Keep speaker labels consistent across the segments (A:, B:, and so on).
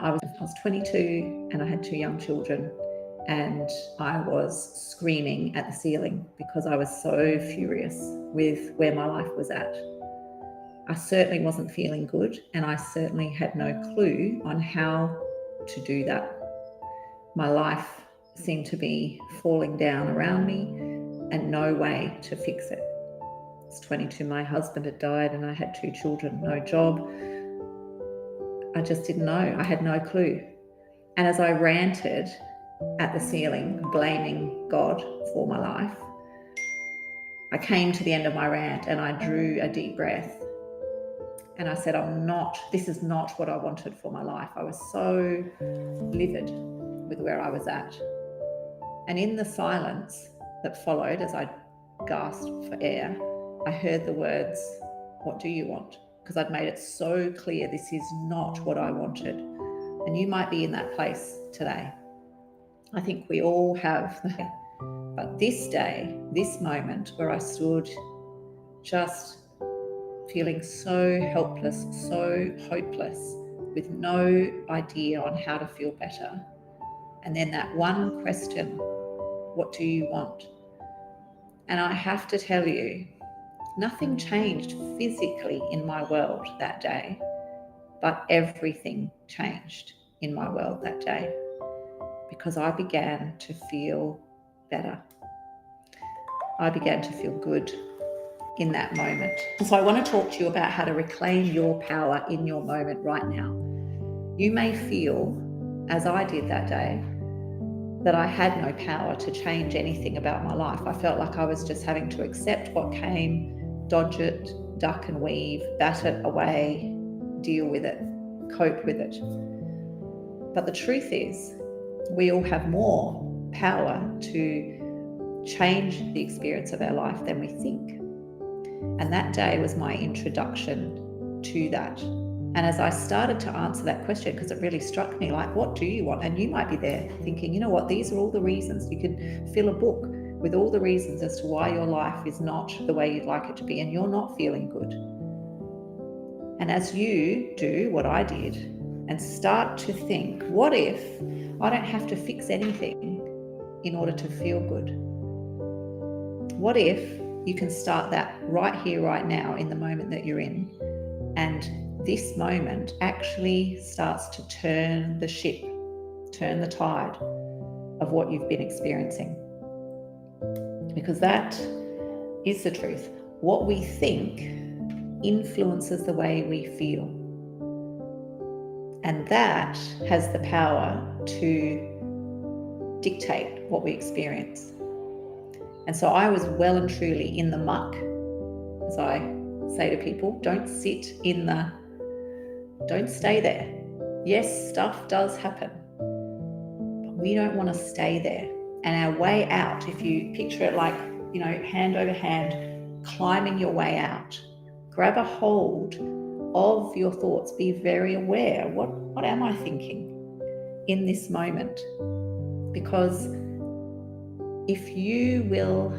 A: I was 22 and I had 2 young children, and I was screaming at the ceiling because I was so furious with where my life was at. I certainly wasn't feeling good, and I certainly had no clue on how to do that. My life seemed to be falling down around me and no way to fix it. I was 22, my husband had died, and I had 2 children, no job. I just didn't know. I had no clue. And as I ranted at the ceiling, blaming God for my life, I came to the end of my rant and I drew a deep breath. And I said, this is not what I wanted for my life. I was so livid with where I was at. And in the silence that followed, as I gasped for air, I heard the words, "What do you want?" Because I'd made it so clear this is not what I wanted. And you might be in that place today. I think we all have. But this day, this moment where I stood just feeling so helpless, so hopeless, with no idea on how to feel better. And then that one question, what do you want? And I have to tell you, nothing changed physically in my world that day, but everything changed in my world that day because I began to feel better. I began to feel good in that moment. And so I want to talk to you about how to reclaim your power in your moment right now. You may feel, as I did that day, that I had no power to change anything about my life. I felt like I was just having to accept what came, dodge it, duck and weave, bat it away, deal with it, cope with it. But the truth is, we all have more power to change the experience of our life than we think. And that day was my introduction to that. And as I started to answer that question, because it really struck me, like, what do you want? And you might be there thinking, you know what, these are all the reasons. You could fill a book with all the reasons as to why your life is not the way you'd like it to be and you're not feeling good. And as you do what I did and start to think, what if I don't have to fix anything in order to feel good? What if you can start that right here, right now, in the moment that you're in, and this moment actually starts to turn the ship, turn the tide of what you've been experiencing. Because that is the truth. What we think influences the way we feel. And that has the power to dictate what we experience. And so I was well and truly in the muck, as I say to people, don't stay there. Yes, stuff does happen, but we don't want to stay there. And our way out, if you picture it like, hand over hand, climbing your way out, grab a hold of your thoughts, be very aware, what am I thinking in this moment? Because if you will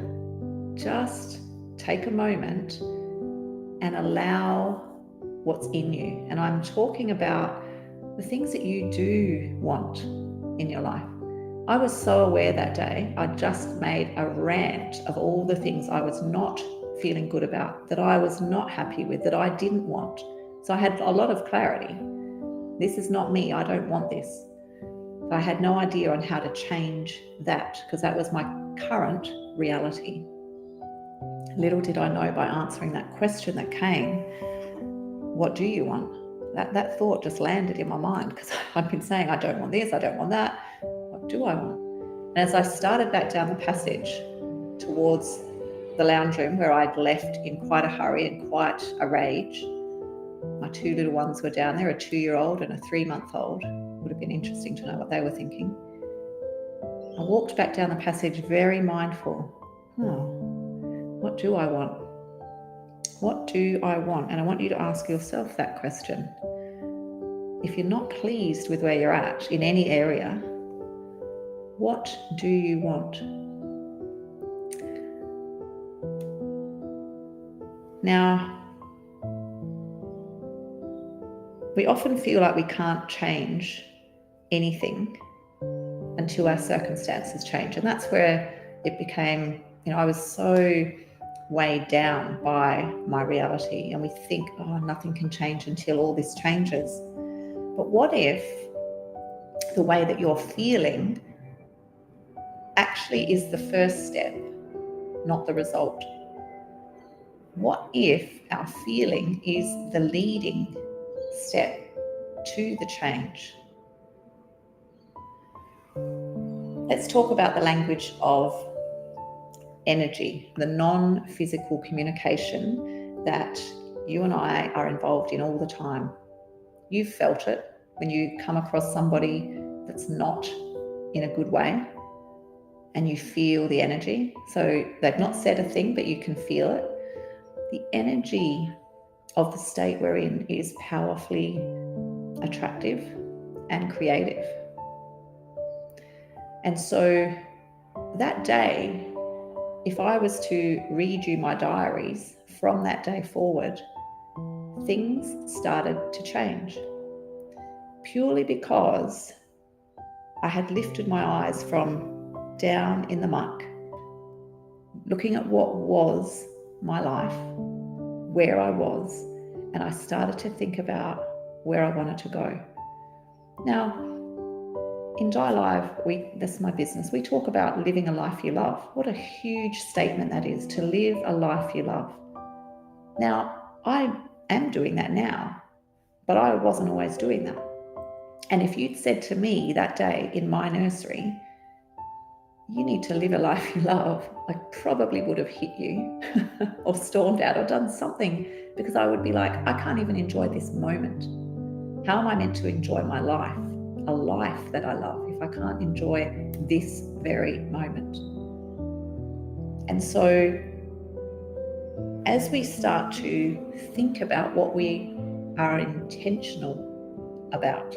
A: just take a moment and allow what's in you, and I'm talking about the things that you do want in your life. I was so aware that day. I just made a rant of all the things I was not feeling good about, that I was not happy with, that I didn't want. So I had a lot of clarity. This is not me. I don't want this. But I had no idea on how to change that because that was my current reality. Little did I know, by answering that question that came, what do you want? That thought just landed in my mind because I've been saying, I don't want this, I don't want that. What do I want? And as I started back down the passage towards the lounge room where I'd left in quite a hurry and quite a rage, my 2 little ones were down there, a 2-year-old and a 3-month-old. Would have been interesting to know what they were thinking. I walked back down the passage very mindful. What do I want? What do I want? And I want you to ask yourself that question. If you're not pleased with where you're at in any area, what do you want? Now, we often feel like we can't change anything until our circumstances change. And that's where it became, I was so weighed down by my reality, and we think, oh, nothing can change until all this changes. But what if the way that you're feeling actually is the first step, not the result? What if our feeling is the leading step to the change? Let's talk about the language of energy, the non-physical communication that you and I are involved in all the time. You've felt it when you come across somebody that's not in a good way, and you feel the energy. So they've not said a thing, but you can feel it. The energy of the state we're in is powerfully attractive and creative. And so that day, if I was to read you my diaries from that day forward, things started to change. Purely because I had lifted my eyes from down in the muck, looking at what was my life, where I was, and I started to think about where I wanted to go. Now, in Die Live, that's my business, we talk about living a life you love. What a huge statement that is, to live a life you love. Now, I am doing that now, but I wasn't always doing that. And if you'd said to me that day in my nursery, you need to live a life you love, I probably would have hit you or stormed out or done something, because I would be like, I can't even enjoy this moment. How am I meant to enjoy my life, a life that I love, if I can't enjoy this very moment? And so as we start to think about what we are intentional about,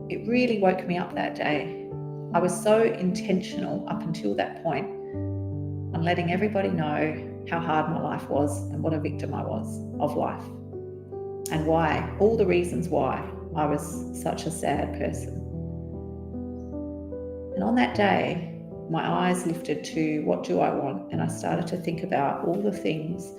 A: it really woke me up that day. I was so intentional up until that point on letting everybody know how hard my life was and what a victim I was of life, and why, all the reasons why I was such a sad person. And on that day, my eyes lifted to what do I want, and I started to think about all the things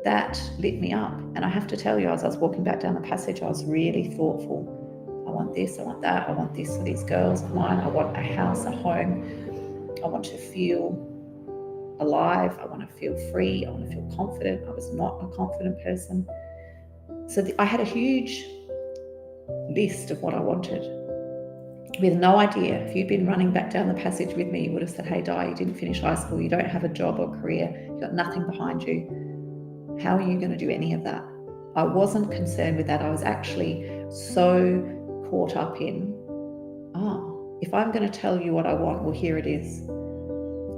A: that lit me up. And I have to tell you, as I was walking back down the passage, I was really thoughtful. I want this, I want that, I want this for these girls of mine, I want a house, a home, I want to feel alive, I want to feel free, I want to feel confident. I was not a confident person. So I had a huge list of what I wanted, with no idea. If you'd been running back down the passage with me, you would have said, hey Di, you didn't finish high school, you don't have a job or career, you've got nothing behind you. How are you going to do any of that? I wasn't concerned with that. I was actually so caught up in, if I'm going to tell you what I want, well, here it is.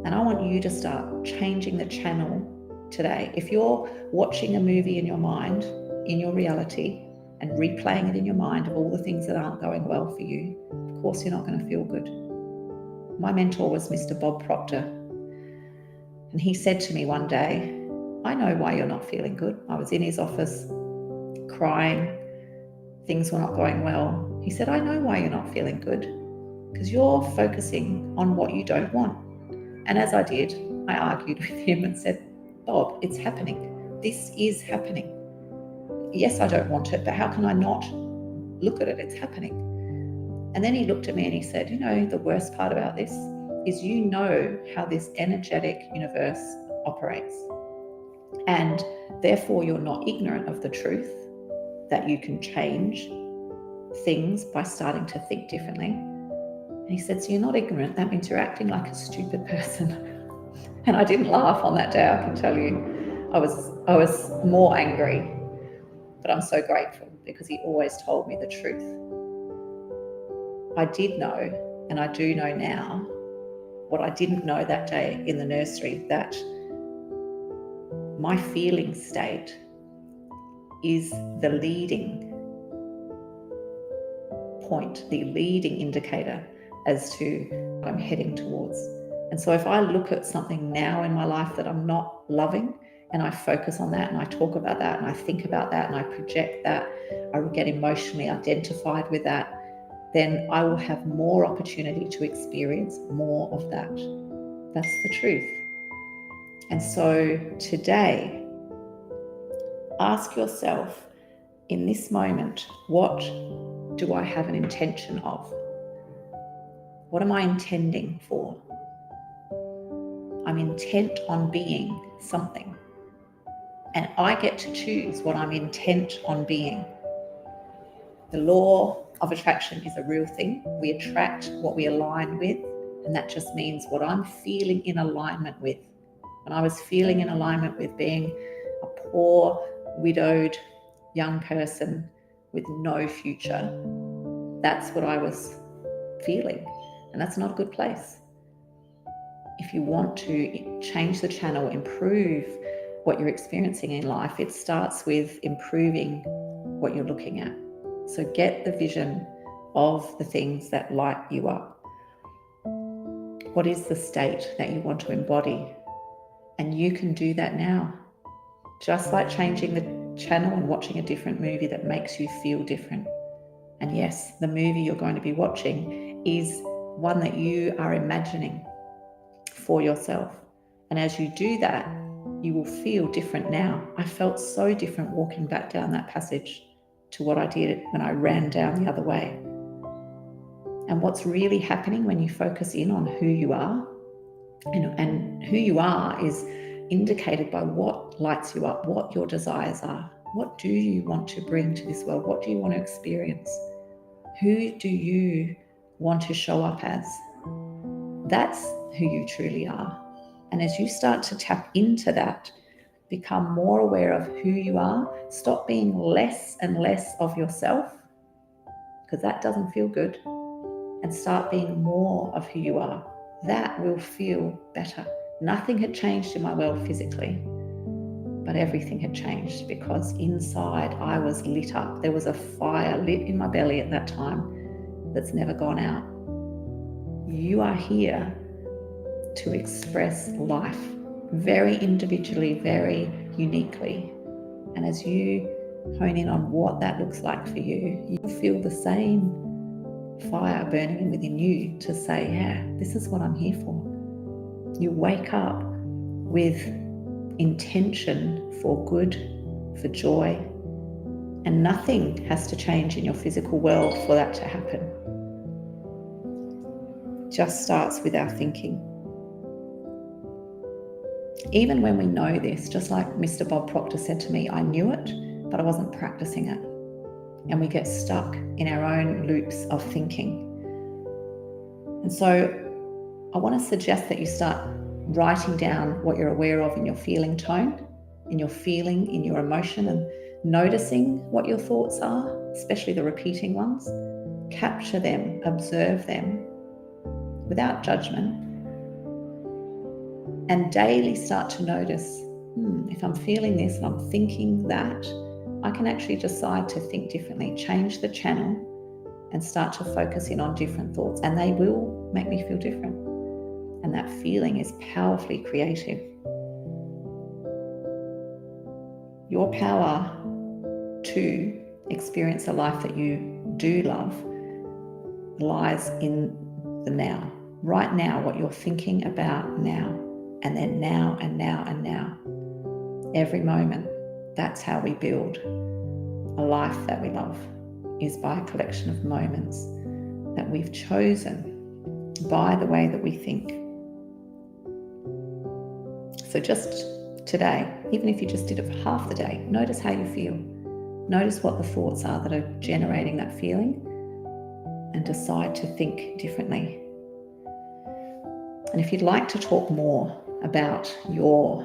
A: And I want you to start changing the channel today. If you're watching a movie in your mind, in your reality, and replaying it in your mind of all the things that aren't going well for you, of course you're not going to feel good. My mentor was Mr. Bob Proctor. And he said to me one day, I know why you're not feeling good. I was in his office crying. Things were not going well. He said, I know why you're not feeling good, because you're focusing on what you don't want. And as I did, I argued with him and said, Bob, it's happening. This is happening. Yes, I don't want it, but how can I not look at it? It's happening. And then he looked at me and he said, the worst part about this is you know how this energetic universe operates. And therefore you're not ignorant of the truth that you can change things by starting to think differently. And he said, so you're not ignorant, that means you're acting like a stupid person. And I didn't laugh on that day, I can tell you. I was more angry, but I'm so grateful because he always told me the truth. I did know, and I do know now, what I didn't know that day in the nursery, that my feeling state is the leading point, the leading indicator as to what I'm heading towards. And so if I look at something now in my life that I'm not loving, and I focus on that and I talk about that and I think about that and I project that, I get emotionally identified with that, then I will have more opportunity to experience more of that. That's the truth. And so today, ask yourself in this moment, what do I have an intention of? What am I intending for? I'm intent on being something. And I get to choose what I'm intent on being. The law of attraction is a real thing. We attract what we align with, and that just means what I'm feeling in alignment with. When I was feeling in alignment with being a poor, widowed young person with no future, that's what I was feeling, and that's not a good place. If you want to change the channel, improve what you're experiencing in life, it starts with improving what you're looking at. So get the vision of the things that light you up. What is the state that you want to embody? And you can do that now. Just like changing the channel and watching a different movie that makes you feel different. And yes, the movie you're going to be watching is one that you are imagining for yourself. And as you do that, you will feel different now. I felt so different walking back down that passage to what I did when I ran down the other way. And what's really happening when you focus in on who you are, and who you are is indicated by what lights you up, what your desires are. What do you want to bring to this world? What do you want to experience? Who do you want to show up as? That's who you truly are. And as you start to tap into that, become more aware of who you are, stop being less and less of yourself, because that doesn't feel good, and start being more of who you are. That will feel better. Nothing had changed in my world physically, but everything had changed because inside I was lit up. There was a fire lit in my belly at that time that's never gone out. You are here to express life very individually, very uniquely. And as you hone in on what that looks like for you, you feel the same fire burning within you to say, yeah, this is what I'm here for. You wake up with intention for good, for joy, and nothing has to change in your physical world for that to happen. It just starts with our thinking. Even when we know this, just like Mr. Bob Proctor said to me, I knew it, but I wasn't practicing it. And we get stuck in our own loops of thinking. And so I want to suggest that you start writing down what you're aware of in your feeling tone, in your feeling, in your emotion, and noticing what your thoughts are, especially the repeating ones. Capture them, observe them without judgment. And daily start to notice, if I'm feeling this and I'm thinking that, I can actually decide to think differently, change the channel and start to focus in on different thoughts. And they will make me feel different. And that feeling is powerfully creative. Your power to experience a life that you do love lies in the now. Right now, what you're thinking about now. And then now and now and now. Every moment, that's how we build a life that we love, is by a collection of moments that we've chosen by the way that we think. So just today, even if you just did it for half the day, notice how you feel. Notice what the thoughts are that are generating that feeling and decide to think differently. And if you'd like to talk more about your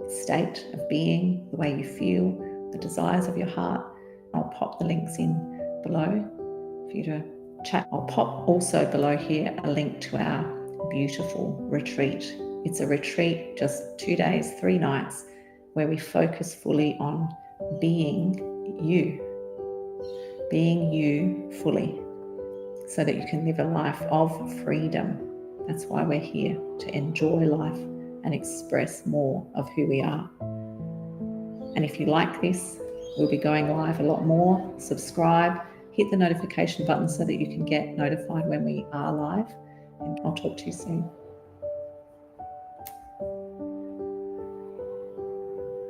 A: state of being, the way you feel, the desires of your heart, I'll pop the links in below for you to chat. I'll pop also below here a link to our beautiful retreat. It's a retreat, just 2 days, 3 nights, where we focus fully on being you fully, so that you can live a life of freedom. That's why we're here, to enjoy life and express more of who we are. And if you like this, we'll be going live a lot more. Subscribe, hit hit the notification button so that you can get notified when we are live. And I'll talk to you soon.